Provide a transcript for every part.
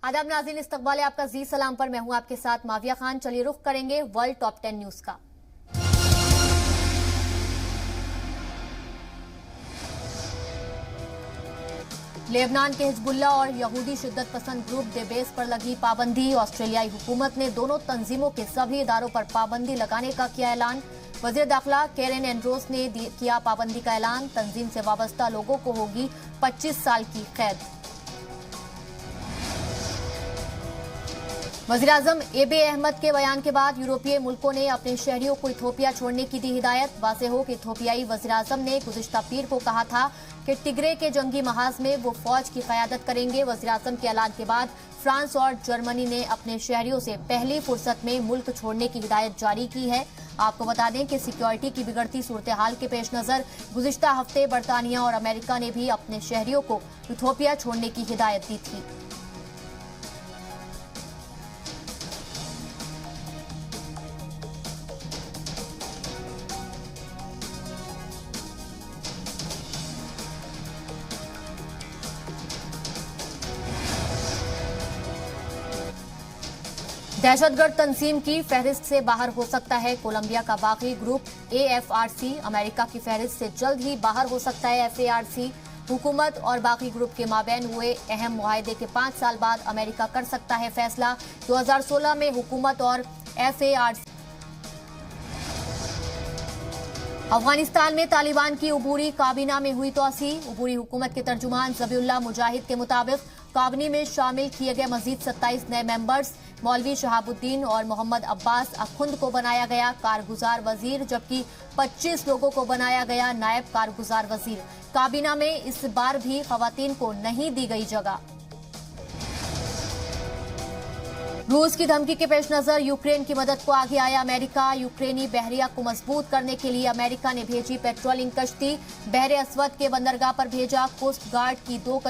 आदाब नाज़रीन, इस्तकबाल है आपका जी सलाम पर। मैं हूं आपके साथ माविया खान। चलिए रुख करेंगे वर्ल्ड टॉप 10 न्यूज का। लेबनान के हिजबुल्ला और यहूदी शिद्दत पसंद ग्रुप देबेस पर लगी पाबंदी। ऑस्ट्रेलियाई हुकूमत ने दोनों तंजीमों के सभी इदारों पर पाबंदी लगाने का किया ऐलान। वजीर दाखिला कैरेन एंड्रोस ने किया पाबंदी का ऐलान। तंजीम से वाबस्ता लोगों को होगी 25 साल की कैद। वज़ीर-ए-आज़म एबे अहमद के बयान के बाद यूरोपीय मुल्कों ने अपने शहरियों को इथोपिया छोड़ने की दी हिदायत। वाज़ेह हो कि इथोपियाई वज़ीर-ए-आज़म ने गुज़िश्ता पीर को कहा था कि टिग्रे के जंगी महाज में वो फौज की क़यादत करेंगे। वज़ीर-ए-आज़म के ऐलान के बाद फ्रांस और जर्मनी ने अपने शहरियों से पहली फुर्सत में मुल्क छोड़ने की हिदायत जारी की है। आपको बता दें कि सिक्योरिटी की बिगड़ती सूरत हाल के पेश नजर गुज़िश्ता हफ्ते बरतानिया और अमेरिका ने भी अपने शहरियों को इथोपिया छोड़ने की हिदायत दी थी। दहशतगर्द तंजीम की फहरिस्त से बाहर हो सकता है कोलंबिया का बागी ग्रुप AFRC। अमेरिका की फहरिस्त से जल्द ही बाहर हो सकता है FARC। हुकूमत और बागी ग्रुप के माबैन हुए अहम मुआहदे के 5 साल बाद अमेरिका कर सकता है फैसला। 2016 में हुकूमत और FARC। अफगानिस्तान में तालिबान की उबूरी काबीना में हुई तोसी। उबूरी हुकूमत के तर्जुमान ज़बीउल्लाह मुजाहिद के मुताबिक काबिने में शामिल किए गए मजीद 27 नए मेंबर्स मौलवी शहाबुद्दीन और मोहम्मद अब्बास अखुंद को बनाया गया कारगुजार वजीर, जबकि 25 लोगों को बनाया गया नायब कारगुजार वजीर। काबीना में इस बार भी खवातीन को नहीं दी गई जगह। रूस की धमकी के पेश नजर यूक्रेन की मदद को आगे आया अमेरिका। यूक्रेनी बहरिया को मजबूत करने के लिए अमेरिका ने भेजी पेट्रोलिंग कश्ती। बहरे अस्वद के बंदरगाह पर भेजा कोस्ट गार्ड की 2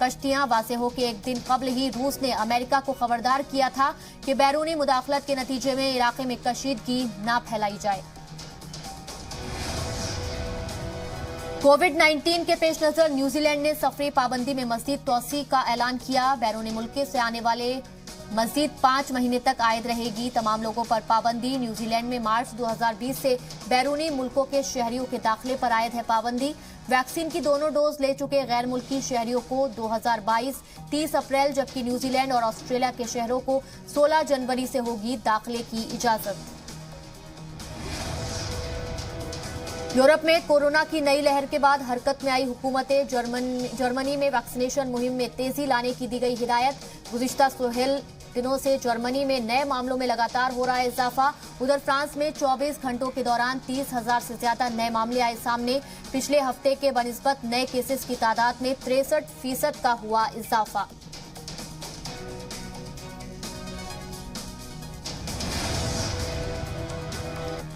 कश्तियां। वाज़ेह हो कि एक दिन कबल ही रूस ने अमेरिका को खबरदार किया था कि बैरूनी मुदाखलत के नतीजे में इलाके में कशीदगी न फैलाई जाए। कोविड-19 के पेश नजर न्यूजीलैंड ने सफरी पाबंदी में मजीद तोसी का ऐलान किया। बैरूनी मुल्क से आने वाले मजीद 5 महीने तक आयद रहेगी तमाम लोगों पर पाबंदी। न्यूजीलैंड में मार्च 2020 से बैरूनी मुल्कों के शहरियों के दाखिले पर आयद है पाबंदी। वैक्सीन की दोनों डोज ले चुके गैर मुल्की शहरियों को 2022 30 अप्रैल, जबकि न्यूजीलैंड और ऑस्ट्रेलिया के शहरों को 16 जनवरी से होगी दाखिले की इजाजत। यूरोप में कोरोना की नई लहर के बाद हरकत में आई हुकूमतें। जर्मनी में वैक्सीनेशन मुहिम में तेजी लाने की दी गई हिदायत। गुज़िश्ता 16 दिनों से जर्मनी में नए मामलों में लगातार हो रहा है इजाफा। उधर फ्रांस में 24 घंटों के दौरान 30,000 से ज्यादा नए मामले आए सामने। पिछले हफ्ते के बनिस्बत नए केसेस की तादाद में 63% का हुआ इजाफा।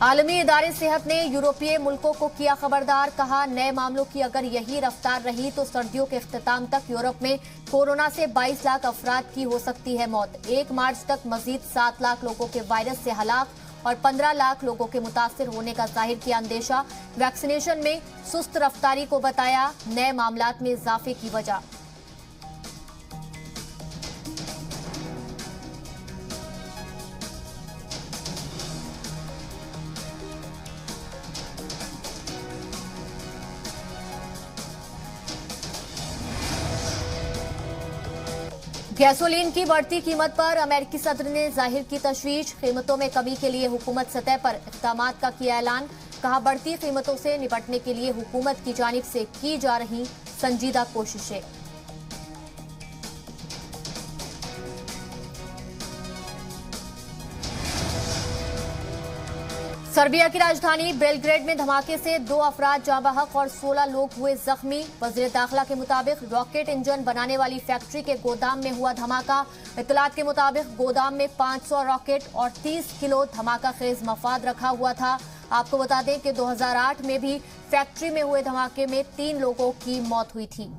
आलमी इदारे सेहत ने यूरोपीय मुल्कों को किया खबरदार। कहा नए मामलों की अगर यही रफ्तार रही तो सर्दियों के इख्तिताम तक यूरोप में कोरोना से 22 लाख अफराद की हो सकती है मौत। 1 मार्च तक मजीद 7 लाख लोगों के वायरस से हलाक और 15 लाख लोगों के मुतासिर होने का जाहिर किया अंदेशा। वैक्सीनेशन में सुस्त रफ्तारी को बताया नए मामलात में इजाफे की वजह। गैसोलीन की बढ़ती कीमत पर अमेरिकी सदर ने जाहिर की तशवीश। कीमतों में कमी के लिए हुकूमत सतह पर इक़दामात का किया ऐलान। कहा बढ़ती कीमतों से निपटने के लिए हुकूमत की जानिब से की जा रही संजीदा कोशिशें। सर्बिया की राजधानी बेलग्रेड में धमाके से 2 अफराद जाँ बहक और 16 लोग हुए जख्मी। वज़ीर दाखिला के मुताबिक रॉकेट इंजन बनाने वाली फैक्ट्री के गोदाम में हुआ धमाका। इत्तलात के मुताबिक गोदाम में 500 रॉकेट और 30 किलो धमाका खेज मफाद रखा हुआ था। आपको बता दें कि 2008 में भी फैक्ट्री में हुए धमाके में 3 लोगों की मौत हुई थी।